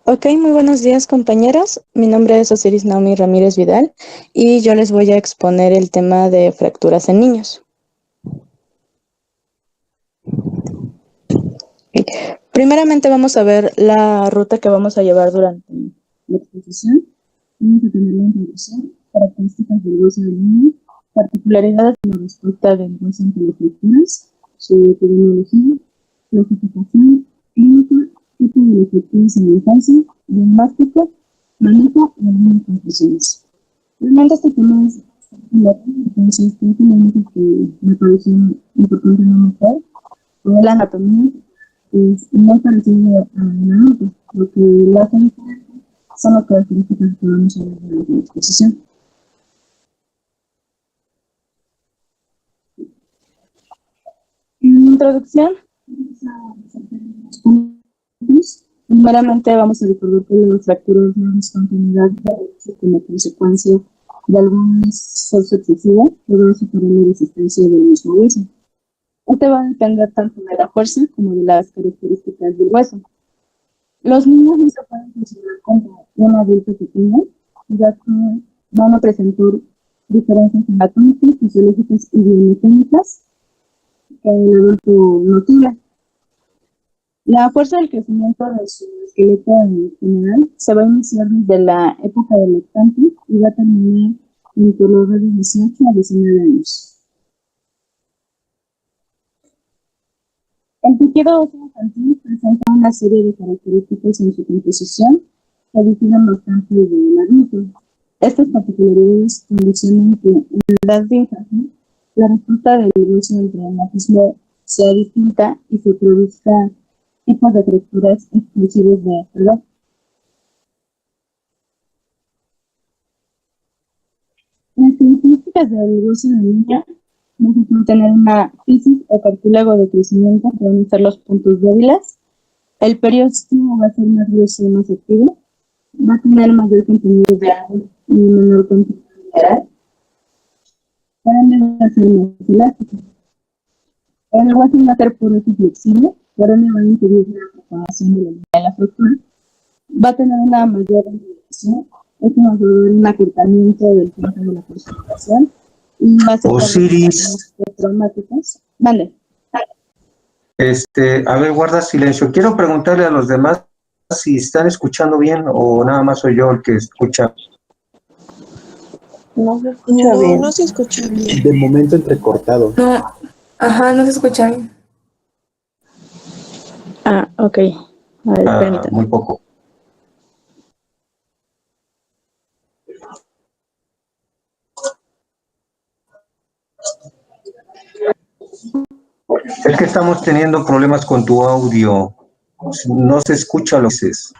Ok, muy buenos días compañeros. Mi nombre es Osiris Naomi Ramírez Vidal y yo les voy a exponer el tema de fracturas en niños. Primeramente vamos a ver la ruta que vamos a llevar durante la exposición. Vamos a tener la introducción, características del hueso del niño, particularidades de la respuesta del hueso ante las fracturas, su epidemiología, clasificación, clínica, tipo de las fracturas en la infancia, diagnóstico, manejo y algunas conclusiones. Realmente este tema es particular, entonces creo que lo único que me pareció importante no meter fue la anatomía, es muy parecido a la otra, lo que la hace diferente son las características que vamos a ver durante la exposición. En introducción, primeramente vamos a recordar que las fracturas de discontinuidad como consecuencia de algún esfuerzo excesivo que va a superar la resistencia del mismo hueso. Este va a depender tanto de la fuerza como de las características del hueso. Los niños no se pueden considerar como un adulto pequeño, ya que van a presentar diferencias anatómicas, fisiológicas y biomecánicas que el adulto no tiene. La fuerza del crecimiento de su esqueleto en general se va a iniciar desde la época del lactante y va a terminar entre los de 18 a 19 años. El tejido óseo infantil presenta una serie de características en su composición que difieren bastante del adulto. Estas particularidades condicionan que en la edad de infancia la respuesta del hueso del traumatismo sea distinta y se produzca tipos de fracturas exclusivos de esta edad. Las características del hueso del niño van a tener una fisis o cartílago de crecimiento que van a ser los puntos débiles. El periósteo va a ser más grueso y más activo. Va a tener mayor contenido de agua y menor contenido mineral. Va a ser más elástico. El hueso va a ser poroso y flexible, por ende va a impedir la propagación de la fractura. Va a tener una mayor ondulación. Esto nos va a dar un acortamiento del tiempo de la presentación. Y va a ser Osiris. traumáticas. Vale. A ver, guarda silencio. Quiero preguntarle a los demás si están escuchando bien o nada más soy yo el que escucha. No se escucha bien. No se escucha bien. De momento entrecortado. No, no se escucha bien. Ok. A ver, permítanme. Muy poco. Es que estamos teniendo problemas con tu audio. No se escucha lo que dices.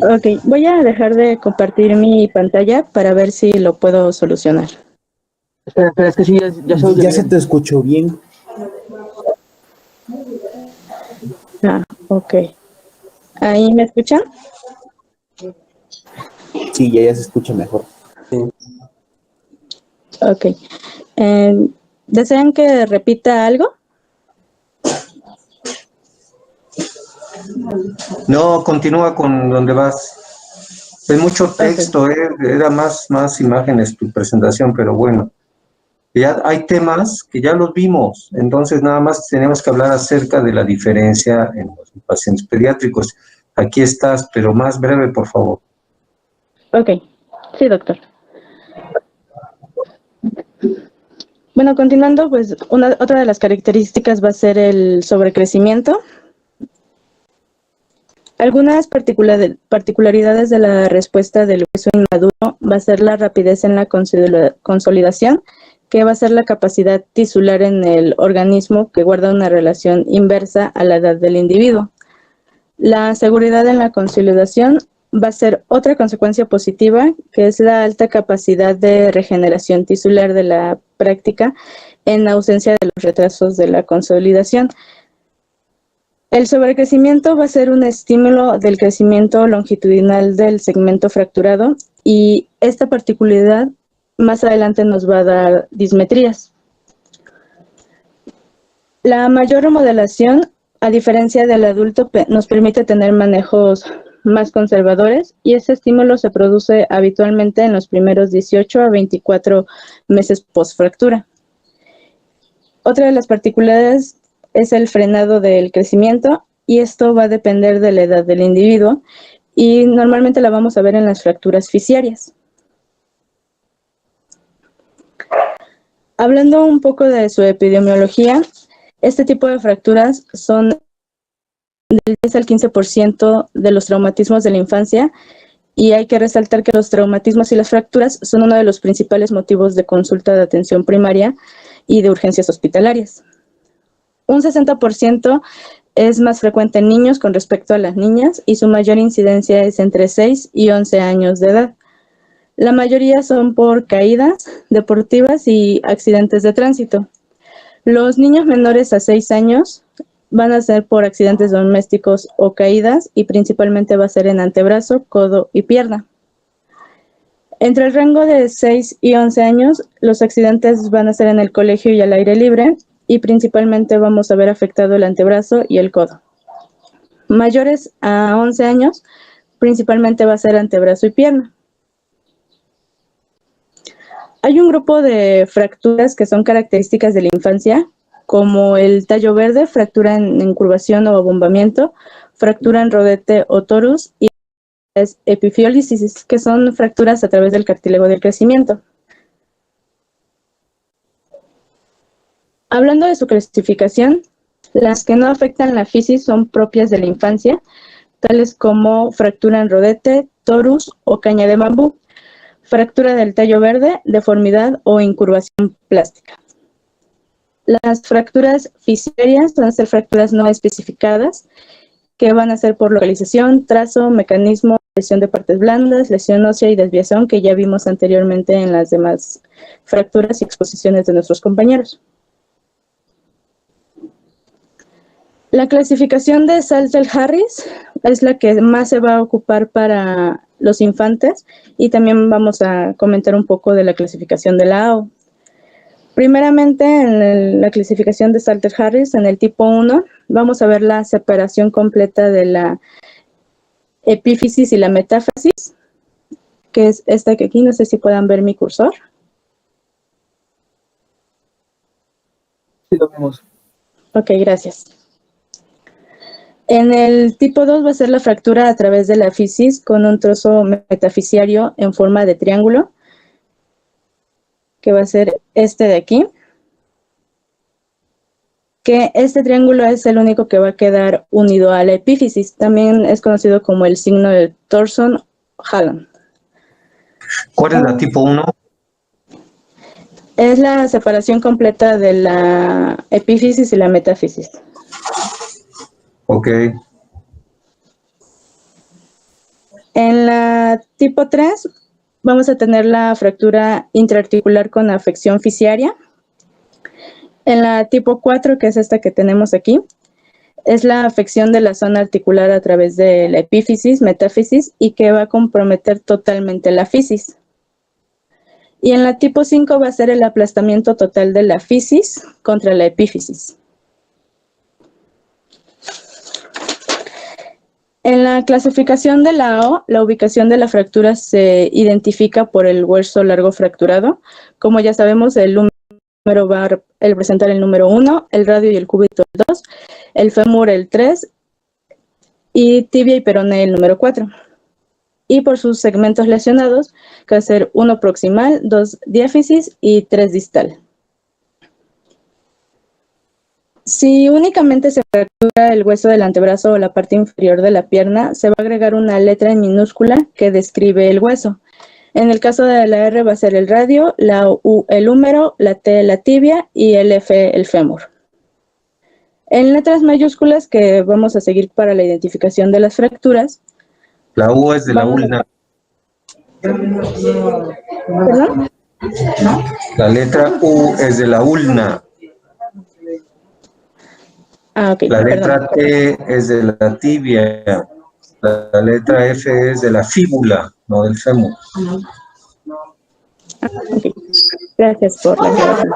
Ok, voy a dejar de compartir mi pantalla para ver si lo puedo solucionar. Espera, es que sí, ya se oye Ya bien. se te escuchó bien. Ok. ¿Ahí me escuchan? Sí, ya se escucha mejor. Ok. ¿Desean que repita algo? No, continúa con donde vas. Es mucho texto, era más imágenes tu presentación, pero bueno. Ya hay temas que ya los vimos, entonces nada más tenemos que hablar acerca de la diferencia en los pacientes pediátricos. Aquí estás, pero más breve, por favor. Ok, sí, doctor. Bueno, continuando, pues otra de las características va a ser el sobrecrecimiento. Algunas particularidades de la respuesta del hueso inmaduro va a ser la rapidez en la consolidación, que va a ser la capacidad tisular en el organismo que guarda una relación inversa a la edad del individuo. La seguridad en la consolidación va a ser otra consecuencia positiva, que es la alta capacidad de regeneración tisular de la práctica en ausencia de los retrasos de la consolidación. El sobrecrecimiento va a ser un estímulo del crecimiento longitudinal del segmento fracturado y esta particularidad más adelante nos va a dar dismetrías. La mayor remodelación a diferencia del adulto, nos permite tener manejos más conservadores y ese estímulo se produce habitualmente en los primeros 18 a 24 meses post-fractura. Otra de las particularidades es el frenado del crecimiento y esto va a depender de la edad del individuo y normalmente la vamos a ver en las fracturas fisiarias. Hablando un poco de su epidemiología, este tipo de fracturas son del 10 al 15% de los traumatismos de la infancia y hay que resaltar que los traumatismos y las fracturas son uno de los principales motivos de consulta de atención primaria y de urgencias hospitalarias. Un 60% es más frecuente en niños con respecto a las niñas y su mayor incidencia es entre 6 y 11 años de edad. La mayoría son por caídas deportivas y accidentes de tránsito. Los niños menores a 6 años van a ser por accidentes domésticos o caídas y principalmente va a ser en antebrazo, codo y pierna. Entre el rango de 6 y 11 años, los accidentes van a ser en el colegio y al aire libre y principalmente vamos a ver afectado el antebrazo y el codo. Mayores a 11 años, principalmente va a ser antebrazo y pierna. Hay un grupo de fracturas que son características de la infancia, como el tallo verde, fractura en incurvación o abombamiento, fractura en rodete o torus y epifiólisis, que son fracturas a través del cartílago del crecimiento. Hablando de su clasificación, las que no afectan la fisis son propias de la infancia, tales como fractura en rodete, torus o caña de bambú, fractura del tallo verde, deformidad o incurvación plástica. Las fracturas fisiarias van a ser fracturas no especificadas, que van a ser por localización, trazo, mecanismo, lesión de partes blandas, lesión ósea y desviación, que ya vimos anteriormente en las demás fracturas y exposiciones de nuestros compañeros. La clasificación de Salter-Harris es la que más se va a ocupar para los infantes y también vamos a comentar un poco de la clasificación de la AO. Primeramente, en la clasificación de Salter-Harris, en el tipo 1, vamos a ver la separación completa de la epífisis y la metáfisis, que es esta que aquí, no sé si puedan ver mi cursor. Sí, lo vemos. Ok, gracias. En el tipo 2 va a ser la fractura a través de la fisis con un trozo metafisiario en forma de triángulo, que va a ser este de aquí. Que este triángulo es el único que va a quedar unido a la epífisis. También es conocido como el signo de Thorson-Hallam. ¿Cuál es la tipo 1? Es la separación completa de la epífisis y la metáfisis. Ok. En la tipo 3 vamos a tener la fractura intraarticular con afección fisiaria. En la tipo 4, que es esta que tenemos aquí, es la afección de la zona articular a través de la epífisis, metáfisis, y que va a comprometer totalmente la fisis. Y en la tipo 5 va a ser el aplastamiento total de la fisis contra la epífisis. En la clasificación de la AO, la ubicación de la fractura se identifica por el hueso largo fracturado. Como ya sabemos, el número va a presentar el número 1, el radio y el cúbito el 2, el fémur el 3 y tibia y peroné el número 4. Y por sus segmentos lesionados, que va a ser 1 proximal, 2 diáfisis y 3 distal. Si únicamente se fractura el hueso del antebrazo o la parte inferior de la pierna, se va a agregar una letra en minúscula que describe el hueso. En el caso de la R va a ser el radio, la U el húmero, la T la tibia y el F el fémur. En letras mayúsculas que vamos a seguir para la identificación de las fracturas. La U es de la ulna. ¿Perdón? La letra U es de la ulna. Ah, ok. La letra Perdón. T es de la tibia. La letra F es de la fíbula, no del fémur. Okay. Gracias por la aclaración.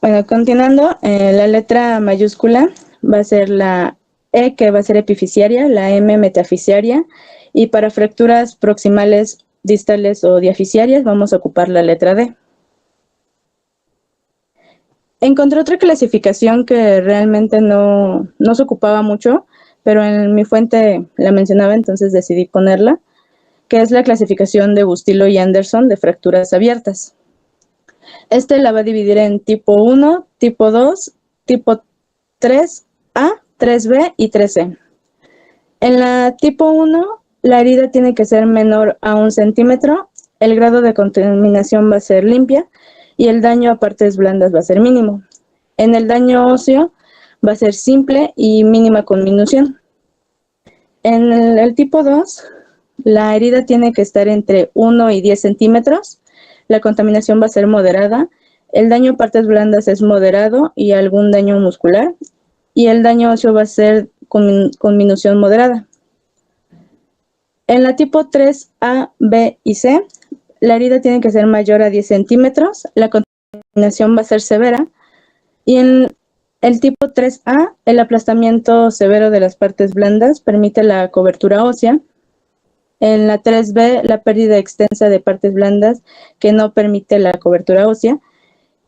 Bueno, continuando, la letra mayúscula va a ser la E, que va a ser epifisiaria, la M metafisiaria, y para fracturas proximales, distales o diafisiarias vamos a ocupar la letra D. Encontré otra clasificación que realmente no se ocupaba mucho, pero en mi fuente la mencionaba, entonces decidí ponerla, que es la clasificación de Bustilo y Anderson de fracturas abiertas. La va a dividir en tipo 1, tipo 2, tipo 3A, 3B y 3C. En la tipo 1, la herida tiene que ser menor a 1 centímetro, el grado de contaminación va a ser limpia y el daño a partes blandas va a ser mínimo. En el daño óseo va a ser simple y mínima conminución. En el tipo 2, la herida tiene que estar entre 1 y 10 centímetros, la contaminación va a ser moderada, el daño a partes blandas es moderado y algún daño muscular, y el daño óseo va a ser conminución moderada. En la tipo 3A, B y C, la herida tiene que ser mayor a 10 centímetros, la contaminación va a ser severa, y en el tipo 3A, el aplastamiento severo de las partes blandas permite la cobertura ósea. En la 3B, la pérdida extensa de partes blandas que no permite la cobertura ósea.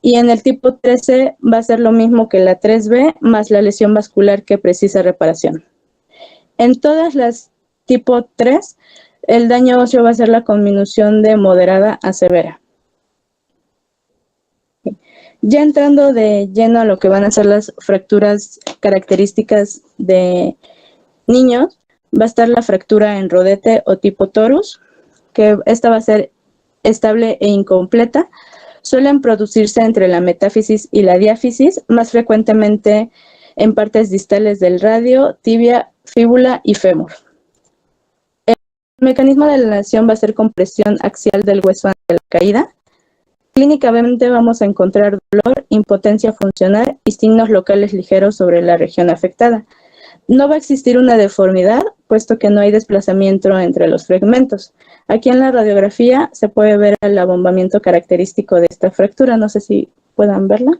Y en el tipo 3C va a ser lo mismo que la 3B, más la lesión vascular que precisa reparación. En todas las tipo 3, el daño óseo va a ser la conminución de moderada a severa. Ya entrando de lleno a lo que van a ser las fracturas características de niños, va a estar la fractura en rodete o tipo torus, que esta va a ser estable e incompleta. Suelen producirse entre la metáfisis y la diáfisis, más frecuentemente en partes distales del radio, tibia, fíbula y fémur. El mecanismo de la lesión va a ser compresión axial del hueso ante la caída. Clínicamente vamos a encontrar dolor, impotencia funcional y signos locales ligeros sobre la región afectada. No va a existir una deformidad, puesto que no hay desplazamiento entre los fragmentos. Aquí en la radiografía se puede ver el abombamiento característico de esta fractura. No sé si puedan verla.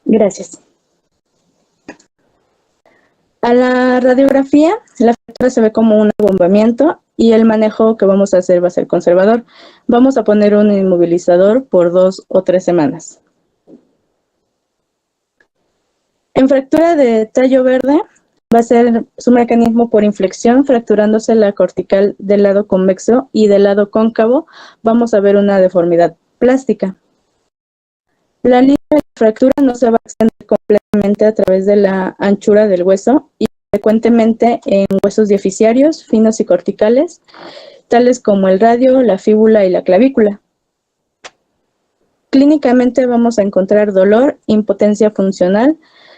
Gracias. A la radiografía, la fractura se ve como un abombamiento y el manejo que vamos a hacer va a ser conservador. Vamos a poner un inmovilizador por 2 o 3 semanas. En fractura de tallo verde, va a ser su mecanismo por inflexión, fracturándose la cortical del lado convexo y del lado cóncavo, vamos a ver una deformidad plástica. La línea de fractura no se va a extender completamente a través de la anchura del hueso y frecuentemente en huesos diafisiarios, finos y corticales, tales como el radio, la fíbula y la clavícula. Clínicamente vamos a encontrar dolor, impotencia funcional,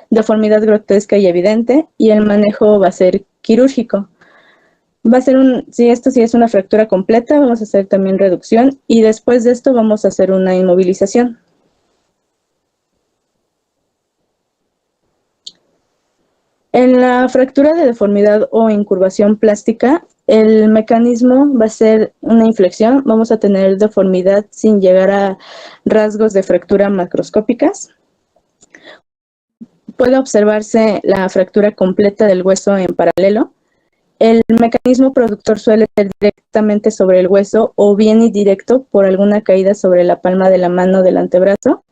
deformidad grotesca y evidente, y el manejo va a ser quirúrgico. Va a ser si esto sí es una fractura completa, vamos a hacer también reducción, y después de esto vamos a hacer una inmovilización. En la fractura de deformidad o incurvación plástica, el mecanismo va a ser una inflexión, vamos a tener deformidad sin llegar a rasgos de fractura macroscópicas. Puede observarse la fractura completa del hueso en paralelo. El mecanismo productor suele ser directamente sobre el hueso o bien indirecto por alguna caída sobre la palma de la mano del antebrazo.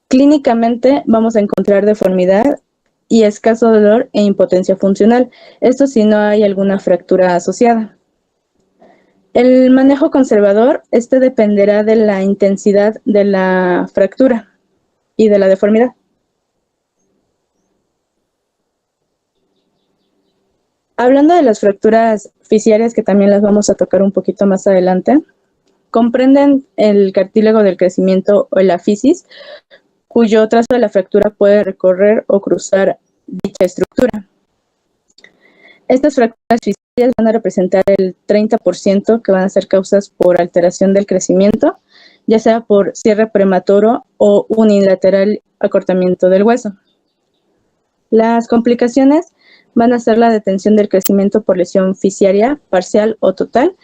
Clínicamente vamos a encontrar deformidad y escaso dolor e impotencia funcional. Esto si no hay alguna fractura asociada. El manejo conservador, dependerá de la intensidad de la fractura y de la deformidad. Hablando de las fracturas fisiarias, que también las vamos a tocar un poquito más adelante, comprenden el cartílago del crecimiento o la fisis, cuyo trazo de la fractura puede recorrer o cruzar dicha estructura. Estas fracturas fisiarias van a representar el 30% que van a ser causas por alteración del crecimiento, ya sea por cierre prematuro o unilateral acortamiento del hueso. Las complicaciones van a ser la detención del crecimiento por lesión fisiaria parcial o total,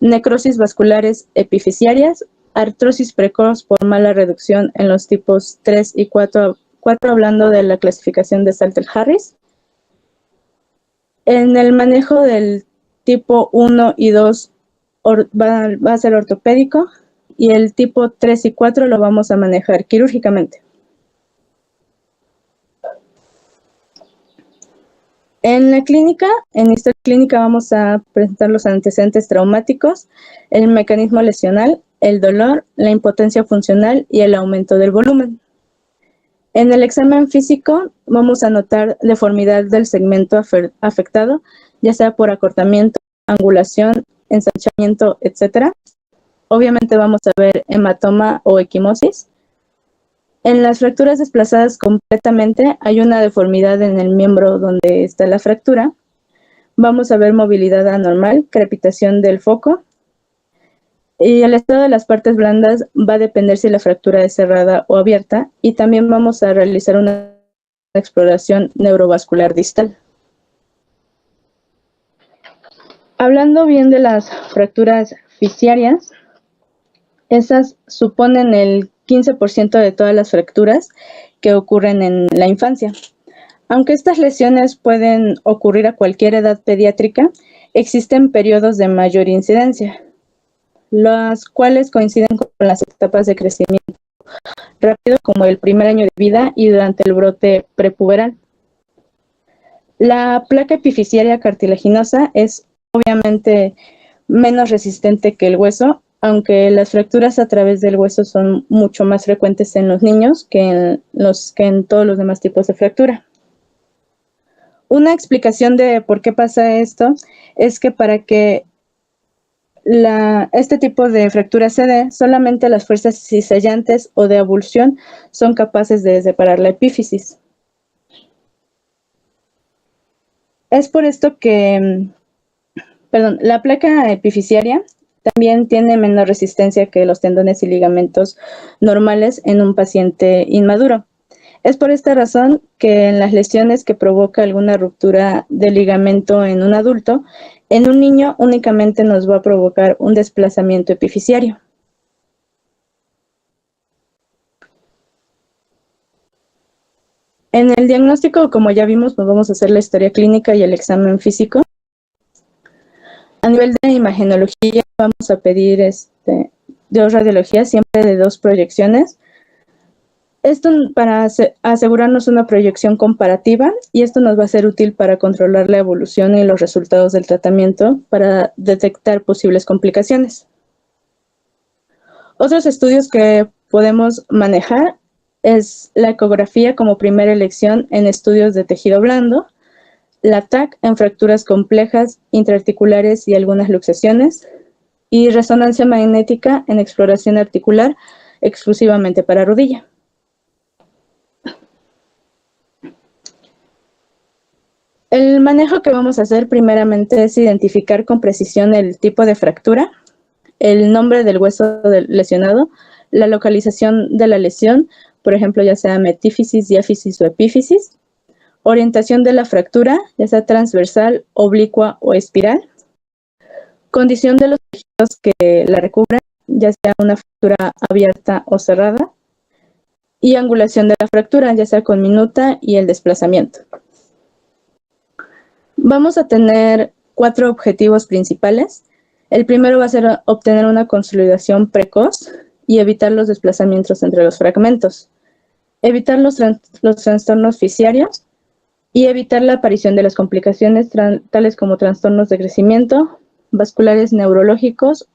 necrosis vasculares epifisiarias, artrosis precoz por mala reducción en los tipos 3 y 4 hablando de la clasificación de Salter-Harris. En el manejo del tipo 1 y 2 va a ser ortopédico y el tipo 3 y 4 lo vamos a manejar quirúrgicamente. En la clínica, en historia clínica vamos a presentar los antecedentes traumáticos, el mecanismo lesional, el dolor, la impotencia funcional y el aumento del volumen. En el examen físico vamos a notar deformidad del segmento afectado, ya sea por acortamiento, angulación, ensanchamiento, etc. Obviamente vamos a ver hematoma o equimosis. En las fracturas desplazadas completamente hay una deformidad en el miembro donde está la fractura. Vamos a ver movilidad anormal, crepitación del foco. Y el estado de las partes blandas va a depender si la fractura es cerrada o abierta. Y también vamos a realizar una exploración neurovascular distal. Hablando bien de las fracturas fisiarias, esas suponen el 15% de todas las fracturas que ocurren en la infancia. Aunque estas lesiones pueden ocurrir a cualquier edad pediátrica, existen periodos de mayor incidencia, las cuales coinciden con las etapas de crecimiento rápido, como el primer año de vida y durante el brote prepuberal. La placa epifisiaria cartilaginosa es obviamente menos resistente que el hueso, aunque las fracturas a través del hueso son mucho más frecuentes en los niños que en todos los demás tipos de fractura. Una explicación de por qué pasa esto es que para que este tipo de fractura se dé, solamente las fuerzas cisallantes o de avulsión son capaces de separar la epífisis. Es por esto que, la placa epifisiaria también tiene menor resistencia que los tendones y ligamentos normales en un paciente inmaduro. Es por esta razón que en las lesiones que provoca alguna ruptura de ligamento en un adulto, en un niño únicamente nos va a provocar un desplazamiento epifisiario. En el diagnóstico, como ya vimos, pues vamos a hacer la historia clínica y el examen físico. A nivel de imagenología vamos a pedir 2 radiologías, siempre de 2 proyecciones. Esto para asegurarnos una proyección comparativa, y esto nos va a ser útil para controlar la evolución y los resultados del tratamiento para detectar posibles complicaciones. Otros estudios que podemos manejar es la ecografía como primera elección en estudios de tejido blando, la TAC en fracturas complejas, intraarticulares y algunas luxaciones, y resonancia magnética en exploración articular exclusivamente para rodilla. El manejo que vamos a hacer primeramente es identificar con precisión el tipo de fractura, el nombre del hueso lesionado, la localización de la lesión, por ejemplo, ya sea metífisis, diáfisis o epífisis, orientación de la fractura, ya sea transversal, oblicua o espiral, condición de los tejidos que la recubran, ya sea una fractura abierta o cerrada, y angulación de la fractura, ya sea con minuta y el desplazamiento. Vamos a tener 4 objetivos principales. El primero va a ser obtener una consolidación precoz y evitar los desplazamientos entre los fragmentos, evitar los trastornos fisiarios y evitar la aparición de las complicaciones tales como trastornos de crecimiento, vasculares neurológicos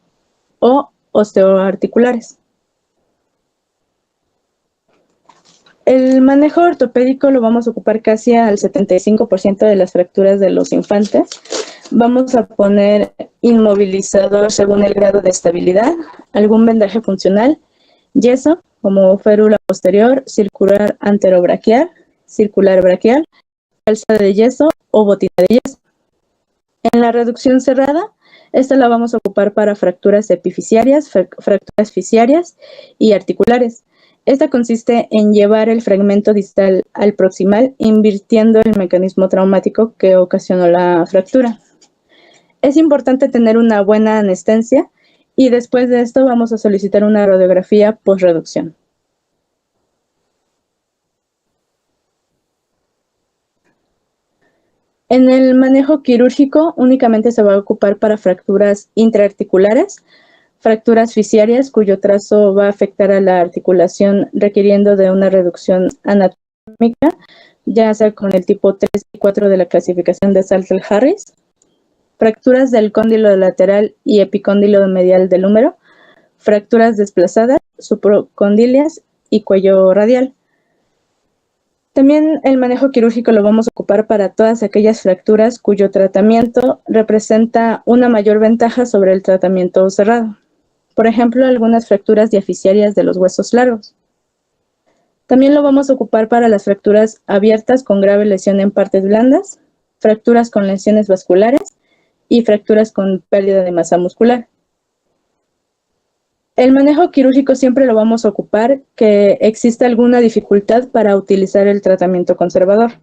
o osteoarticulares. El manejo ortopédico lo vamos a ocupar casi al 75% de las fracturas de los infantes. Vamos a poner inmovilizador según el grado de estabilidad, algún vendaje funcional, yeso como férula posterior, circular anterobraquial, circular braquial, calza de yeso o botina de yeso. En la reducción cerrada, esta la vamos a ocupar para fracturas epifisiarias, fracturas fisiarias y articulares. Esta consiste en llevar el fragmento distal al proximal, invirtiendo el mecanismo traumático que ocasionó la fractura. Es importante tener una buena anestesia y después de esto vamos a solicitar una radiografía postreducción. En el manejo quirúrgico únicamente se va a ocupar para fracturas intraarticulares, fracturas fisiarias cuyo trazo va a afectar a la articulación requiriendo de una reducción anatómica, ya sea con el tipo 3 y 4 de la clasificación de Salter-Harris, fracturas del cóndilo lateral y epicóndilo medial del húmero, fracturas desplazadas, supracondilias y cuello radial. También el manejo quirúrgico lo vamos a ocupar para todas aquellas fracturas cuyo tratamiento representa una mayor ventaja sobre el tratamiento cerrado. Por ejemplo, algunas fracturas diafisiarias de los huesos largos. También lo vamos a ocupar para las fracturas abiertas con grave lesión en partes blandas, fracturas con lesiones vasculares y fracturas con pérdida de masa muscular. El manejo quirúrgico siempre lo vamos a ocupar que exista alguna dificultad para utilizar el tratamiento conservador.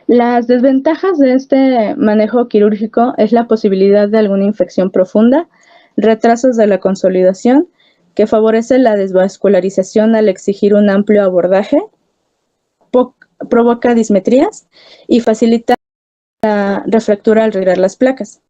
Las desventajas de este manejo quirúrgico es la posibilidad de alguna infección profunda, retrasos de la consolidación, que favorece la desvascularización al exigir un amplio abordaje, provoca dismetrías y facilita la refractura al retirar las placas.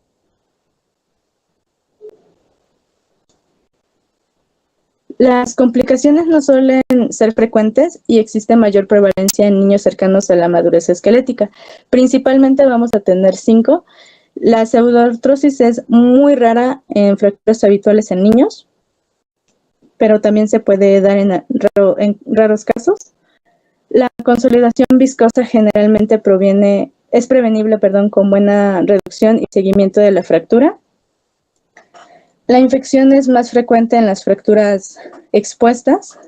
Las complicaciones no suelen ser frecuentes y existe mayor prevalencia en niños cercanos a la madurez esquelética. Principalmente vamos a tener 5. La pseudoartrosis es muy rara en fracturas habituales en niños, pero también se puede dar en raros casos. La consolidación viscosa generalmente es prevenible con buena reducción y seguimiento de la fractura. La infección es más frecuente en las fracturas expuestas.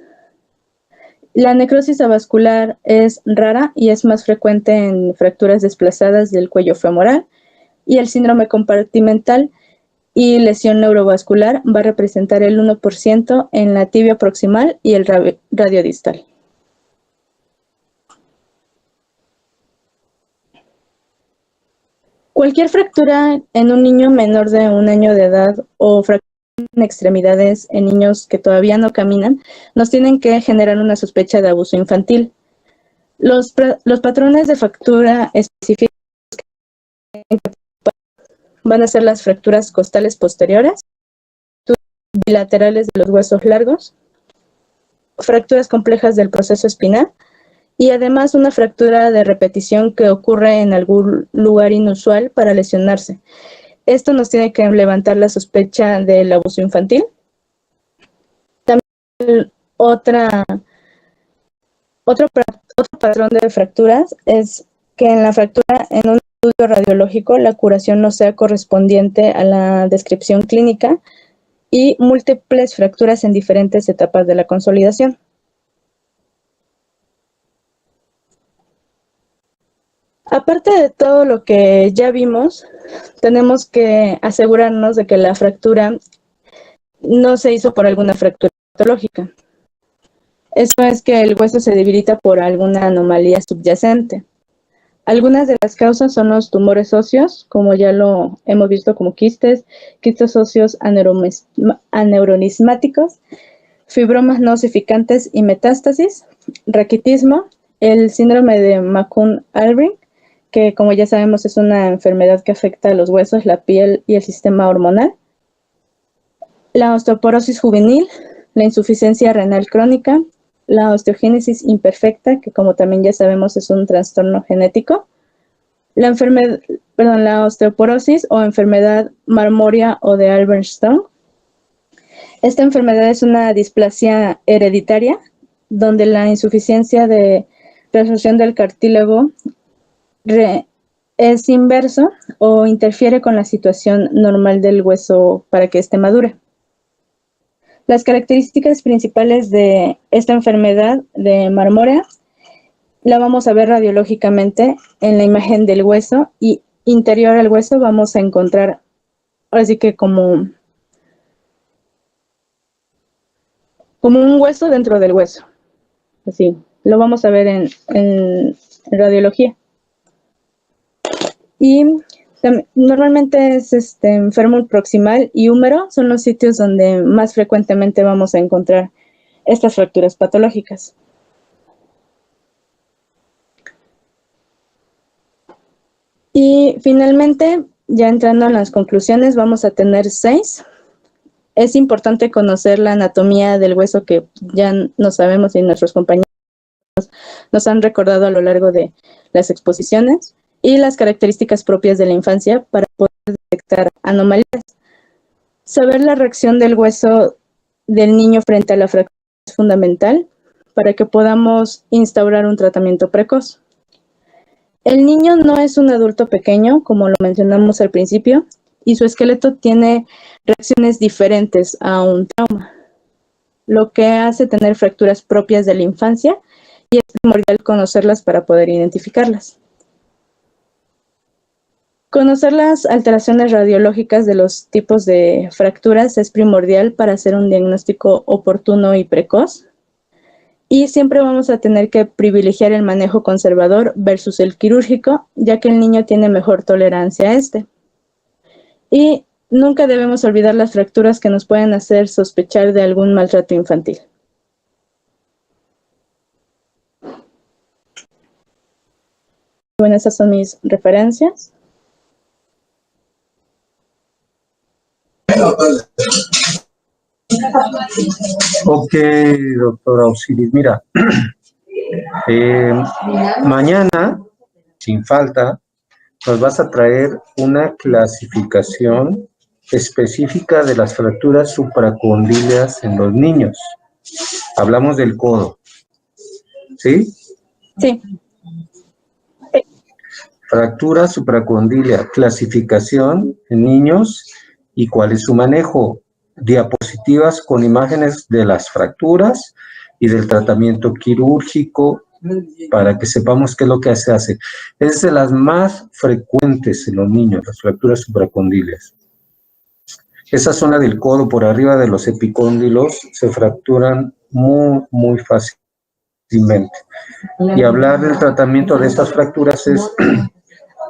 La necrosis avascular es rara y es más frecuente en fracturas desplazadas del cuello femoral. Y el síndrome compartimental y lesión neurovascular va a representar el 1% en la tibia proximal y el radio distal. Cualquier fractura en un niño menor de 1 año de edad o fractura en extremidades en niños que todavía no caminan nos tienen que generar una sospecha de abuso infantil. Los patrones de fractura específicos van a ser las fracturas costales posteriores, bilaterales de los huesos largos, fracturas complejas del proceso espinal, y además una fractura de repetición que ocurre en algún lugar inusual para lesionarse. Esto nos tiene que levantar la sospecha del abuso infantil. También otro patrón de fracturas es que en la fractura, en un estudio radiológico, la curación no sea correspondiente a la descripción clínica y múltiples fracturas en diferentes etapas de la consolidación. Aparte de todo lo que ya vimos, tenemos que asegurarnos de que la fractura no se hizo por alguna fractura patológica. Esto es que el hueso se debilita por alguna anomalía subyacente. Algunas de las causas son los tumores óseos, como ya lo hemos visto como quistes óseos aneuronismáticos, fibromas no osificantes y metástasis, raquitismo, el síndrome de McCune-Albright, que como ya sabemos es una enfermedad que afecta a los huesos, la piel y el sistema hormonal, la osteoporosis juvenil, la insuficiencia renal crónica, la osteogénesis imperfecta, que como también ya sabemos es un trastorno genético, la osteoporosis o enfermedad marmórea o de Albert-Stone. Esta enfermedad es una displasia hereditaria, donde la insuficiencia de resorción del cartílago es inverso o interfiere con la situación normal del hueso para que éste madure. Las características principales de esta enfermedad de marmórea la vamos a ver radiológicamente en la imagen del hueso, y interior al hueso vamos a encontrar, así que como un hueso dentro del hueso. Así, lo vamos a ver en radiología. Y normalmente es fémur proximal y húmero son los sitios donde más frecuentemente vamos a encontrar estas fracturas patológicas. Y finalmente, ya entrando en las conclusiones, vamos a tener 6. Es importante conocer la anatomía del hueso, que ya no sabemos y nuestros compañeros nos han recordado a lo largo de las exposiciones, y las características propias de la infancia para poder detectar anomalías. Saber la reacción del hueso del niño frente a la fractura es fundamental para que podamos instaurar un tratamiento precoz. El niño no es un adulto pequeño, como lo mencionamos al principio, y su esqueleto tiene reacciones diferentes a un trauma, lo que hace tener fracturas propias de la infancia, y es primordial conocerlas para poder identificarlas. Conocer las alteraciones radiológicas de los tipos de fracturas es primordial para hacer un diagnóstico oportuno y precoz. Y siempre vamos a tener que privilegiar el manejo conservador versus el quirúrgico, ya que el niño tiene mejor tolerancia a este. Y nunca debemos olvidar las fracturas que nos pueden hacer sospechar de algún maltrato infantil. Bueno, esas son mis referencias. Ok, doctora Osiris, mira, mañana, sin falta, nos vas a traer una clasificación específica de las fracturas supracondíleas en los niños. Hablamos del codo, ¿sí? Sí. Fractura supracondílea, clasificación en niños y cuál es su manejo. Diapositivas con imágenes de las fracturas y del tratamiento quirúrgico para que sepamos qué es lo que se hace. Es de las más frecuentes en los niños, las fracturas supracondíleas. Esa zona del codo por arriba de los epicóndilos se fracturan muy fácilmente. Y hablar del tratamiento de estas fracturas es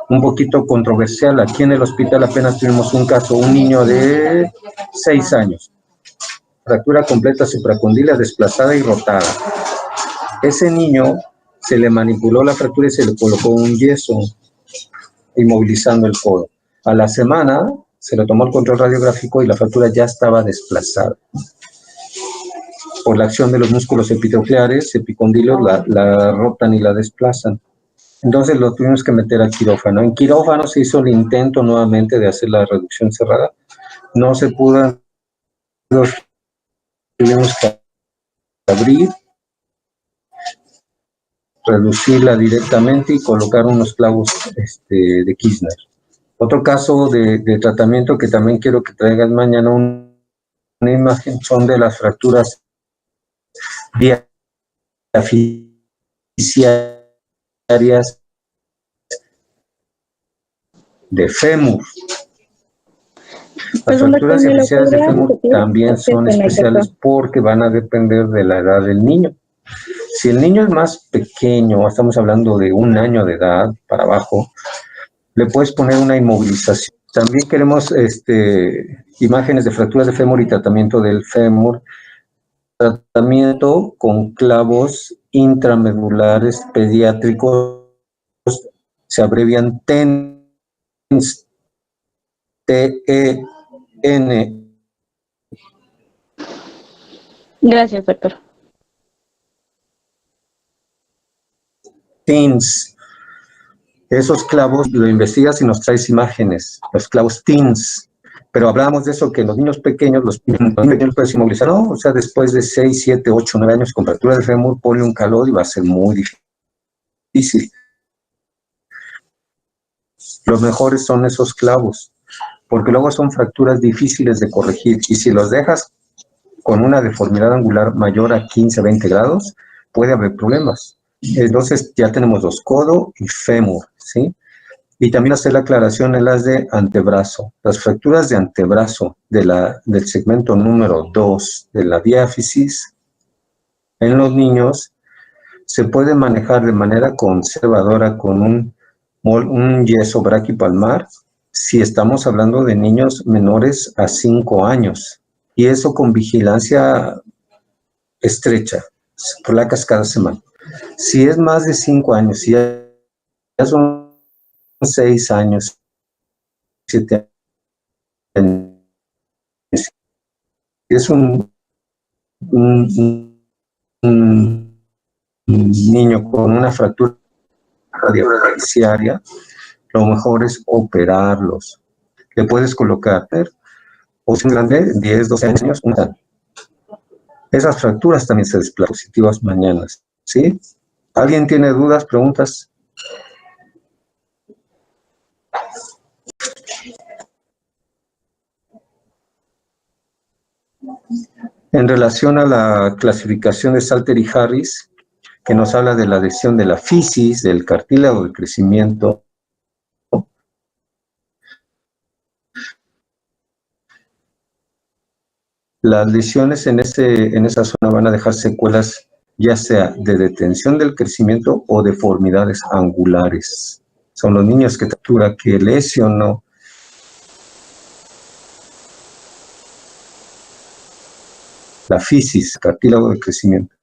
un poquito controversial. Aquí en el hospital apenas tuvimos un caso, un niño de 6 años, fractura completa supracondílea desplazada y rotada. Ese niño se le manipuló la fractura y se le colocó un yeso inmovilizando el codo. A la semana se le tomó el control radiográfico y la fractura ya estaba desplazada. Por la acción de los músculos epiteliales, epicondilios, la rotan y la desplazan. Entonces lo tuvimos que meter a quirófano. En quirófano se hizo el intento nuevamente de hacer la reducción cerrada. No se pudo. Tuvimos que abrir, reducirla directamente y colocar unos clavos de Kirchner. Otro caso de tratamiento que también quiero que traigas mañana una imagen son de las fracturas diaficiarias de fémur. Las fracturas diaficiarias de fémur también son especiales porque van a depender de la edad del niño. Si el niño es más pequeño, estamos hablando de 1 año de edad para abajo, le puedes poner una inmovilización. También queremos imágenes de fracturas de fémur y tratamiento del fémur. Tratamiento con clavos intramedulares pediátricos, se abrevian TENS, T-E-N. Gracias, doctor. TENS. Esos clavos lo investigas y nos traes imágenes, los clavos TENS. Pero hablamos de eso, que los niños pequeños, los pequeños puedes inmovilizar, ¿no? O sea, después de 6, 7, 8, 9 años con fractura de fémur, ponle un calor y va a ser muy difícil. Los mejores son esos clavos, porque luego son fracturas difíciles de corregir, y si los dejas con una deformidad angular mayor a 15, 20 grados, puede haber problemas. Entonces ya tenemos los codo y fémur, ¿sí? Y también hacer la aclaración en las de antebrazo. Las fracturas de antebrazo del segmento número 2 de la diáfisis en los niños se puede manejar de manera conservadora con un un yeso braquipalmar, si estamos hablando de niños menores a 5 años, y eso con vigilancia estrecha, placas cada semana. Si es más de 5 años, si ya son 6 años, 7 años, es un niño con una fractura radiofranciaria, lo mejor es operarlos. Le puedes colocar, o si es grande, 10, 12 años, esas fracturas también se desplazan positivas mañana, ¿sí? ¿Alguien tiene dudas, preguntas? En relación a la clasificación de Salter y Harris, que nos habla de la lesión de la fisis, del cartílago de crecimiento, las lesiones en esa zona van a dejar secuelas ya sea de detención del crecimiento o deformidades angulares. Son los niños que fractura, que lesionó la fisis, cartílago de crecimiento.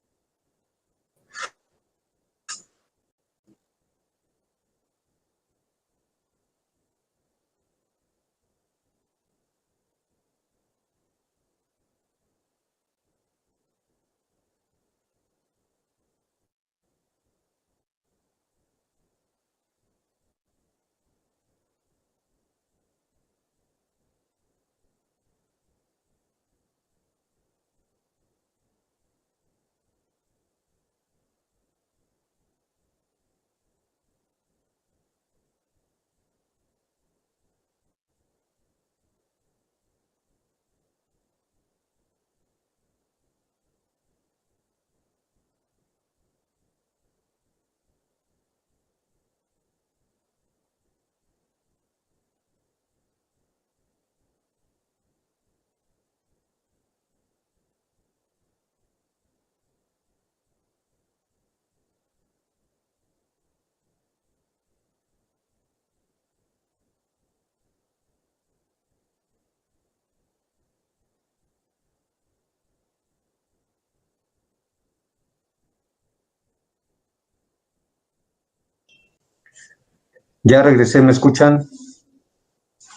Ya regresé, ¿me escuchan?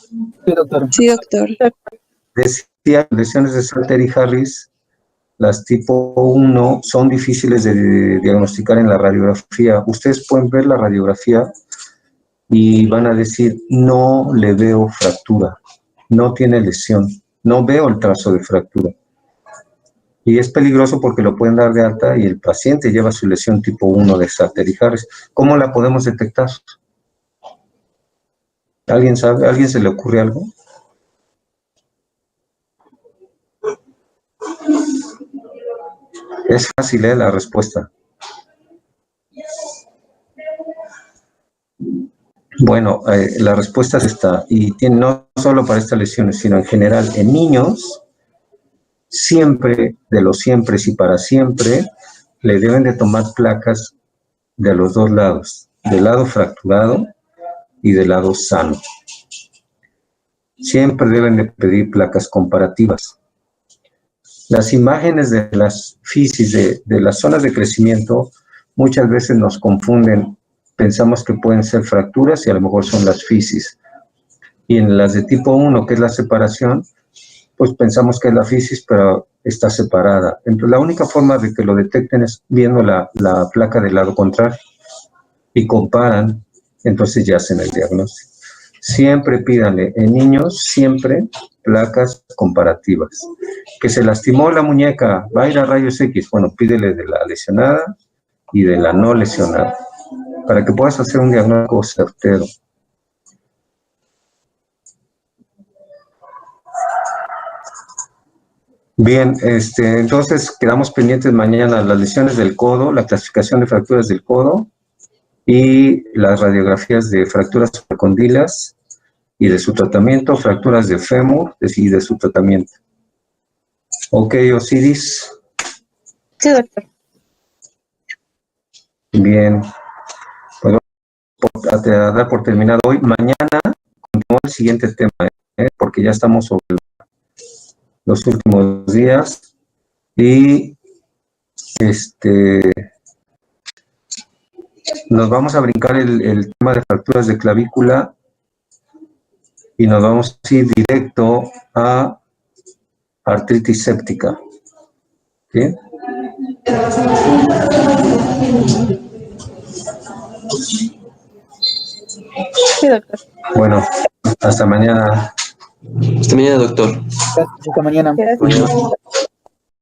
Sí, doctor. Sí, doctor. Decía, lesiones de Salter y Harris, las tipo 1 son difíciles de diagnosticar en la radiografía. Ustedes pueden ver la radiografía y van a decir, no le veo fractura, no tiene lesión, no veo el trazo de fractura. Y es peligroso porque lo pueden dar de alta y el paciente lleva su lesión tipo 1 de Salter y Harris. ¿Cómo la podemos detectar? ¿Alguien sabe? ¿A alguien se le ocurre algo? Es fácil, la respuesta. Bueno, la respuesta es esta, y no solo para estas lesiones, sino en general en niños, siempre, de los siempre y para siempre, le deben de tomar placas de los dos lados, del lado fracturado y del lado sano. Siempre deben de pedir placas comparativas. Las imágenes de las fisis, de las zonas de crecimiento, muchas veces nos confunden. Pensamos que pueden ser fracturas y a lo mejor son las fisis. Y en las de tipo 1, que es la separación, pues pensamos que es la fisis, pero está separada. Entonces, la única forma de que lo detecten es viendo la placa del lado contrario y comparan, entonces ya hacen el diagnóstico. Siempre pídanle, en niños, siempre placas comparativas. Que se lastimó la muñeca, va a ir a rayos X, bueno, pídele de la lesionada y de la no lesionada, para que puedas hacer un diagnóstico certero. Bien, entonces quedamos pendientes mañana las lesiones del codo, la clasificación de fracturas del codo y las radiografías de fracturas condilas y de su tratamiento, fracturas de fémur y de su tratamiento. Ok, Osiris. Sí, doctor. Bien. Pues, a dar por terminado hoy. Mañana continúa el siguiente tema, porque ya estamos sobre los últimos días y nos vamos a brincar el tema de fracturas de clavícula y nos vamos a ir directo a artritis séptica. ¿Sí? Sí, doctor. Bueno, hasta mañana. Hasta mañana, doctor. Hasta mañana. Gracias.